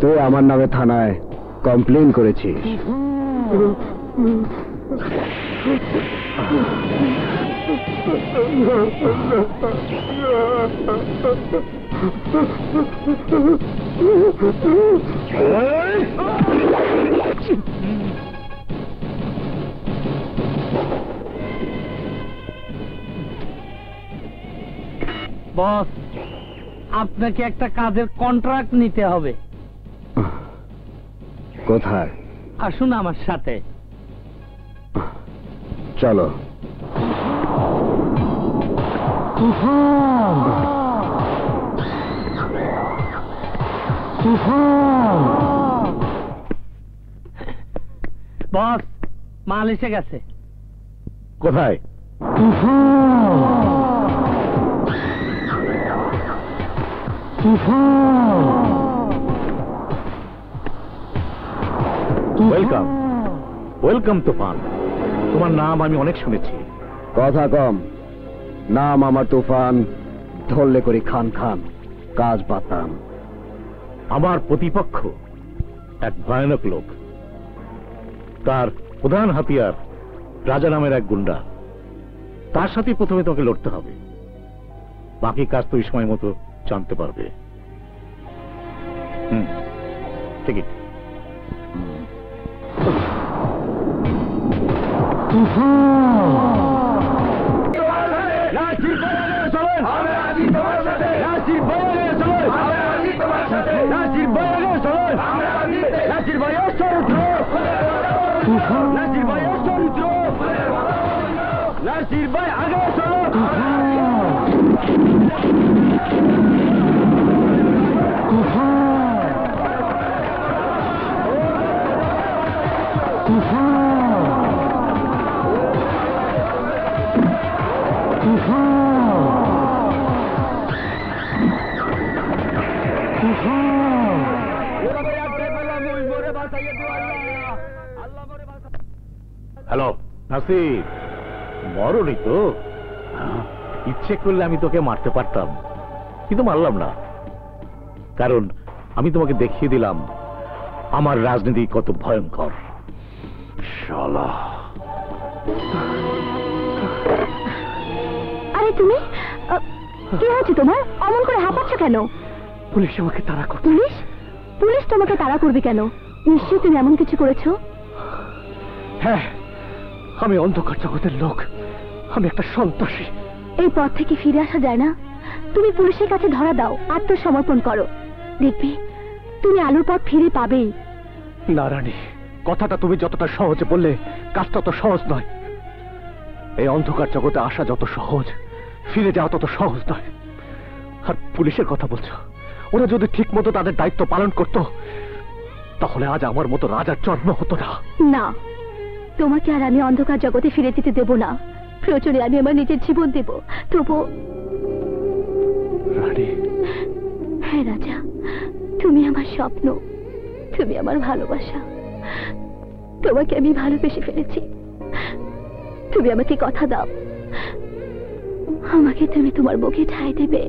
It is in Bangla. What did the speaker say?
তুই আমার নামে থানায় কমপ্লেন করেছিস। বস, আপনাকে একটা কাজের কন্ট্রাক্ট নিতে হবে। কোথায়? আসুন আমার সাথে। চলো। বস, মাল এসে গেছে। কোথায়? ওয়েলকাম, ওয়েলকাম তুফান। তোমার নাম আমি অনেক শুনেছি। কথা কম। নাম আমার তুফান, ধরলে করি খান খান, কাজ পাতাম। আমার প্রতিপক্ষ এক ভয়ানক লোক, তার প্রধান হাতিয়ার রাজা নামের এক গুন্ডা। তার সাথে প্রথমে তোমাকে লড়তে হবে, বাকি কাজ তো এই সময় মতো জানতে পারবে। ঠিক আছে। নাসির ভাই আগে চলো। হ্যালো নাসির, মরনি তো? ইচ্ছে করলে আমি তোকে মারতে পারতাম, কিন্তু মারলাম না, কারণ আমি তোমাকে দেখিয়ে দিলাম আমার রাজনীতি কত ভয়ঙ্কর। শালা। আরে তুমি কি হয়েছে তোমার? অমন করে হাঁপাচ্ছ কেন? পুলিশ আমাকে তাড়া করছে। পুলিশ? পুলিশ তোমাকে তাড়া করবে কেন? নিশ্চয়ই তুমি এমন কিছু করেছো। হ্যাঁ, আমি অন্ধকার জগতের লোক, আমি একটা সন্ত্রাসী। এই পথ থেকে ফিরে আসা যায় না। তুমি পুলিশের কাছে ধরা দাও, আত্মসমর্পণ করো, দেখবে তুমি আলোর পথ ফিরে পাবেই। না রানী, কথাটা তুমি যতটা সহজে বললে, কাজটা তত সহজ নয়। এই অন্ধকার জগতে আসা যত সহজ, ফিরে যাওয়া তত সহজ নয়। আর পুলিশের কথা বলছো, ওরা যদি ঠিক মতো তাদের দায়িত্ব পালন করত, তাহলে আজ আমার মতো রাজার জন্ম হতো না। না, তোমাকে আর আমি অন্ধকার জগতে ফিরে যেতে দেব না। প্রয়োজনে আমি আমার নিজের জীবন দেব, তবু। রানী। হ্যাঁ রাজা, তুমি আমার স্বপ্ন, তুমি আমার ভালোবাসা। তোমাকে আমি ভালোবেসে ফেলেছি। তুমি আমাকে কথা দাও, আমাকে তুমি তোমার বুকে ঠাঁই দেবে।